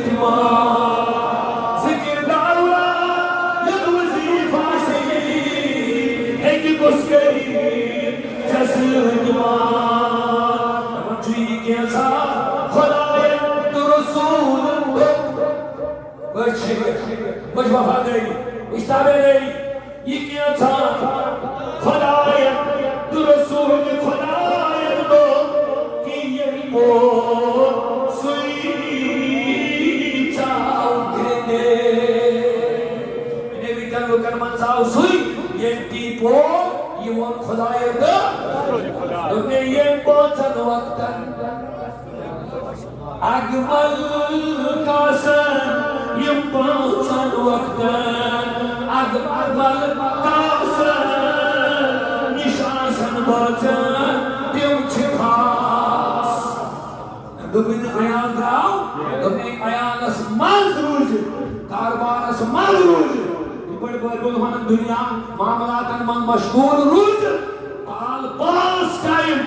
اعتماد ذکر دارا یک وظیفہ سے ہے کہ گسکری جسر اعتماد توجہی کے ساتھ خدایت رسول بچ وفا گئی اشتابے گئی یہ کیا تھا خدایت رسول خدایت دو کہ یہ سوئی چاو گھنے انہیں بھی تنگو کرمان ساو سوئی یہ ٹیپو یہ ون خدایت انہیں یہ پوچھن وقتاً اگمل کاسن یہ پوچھن وقتاً اگمل کاسن نشاسن بچن تم چھ خاص دوبین ایان دراؤ دوبین ایان اس مند روز کاربار اس مند روز بڑے بڑے بلوان دنیا معاملات من مشغول روز آل پاس قائم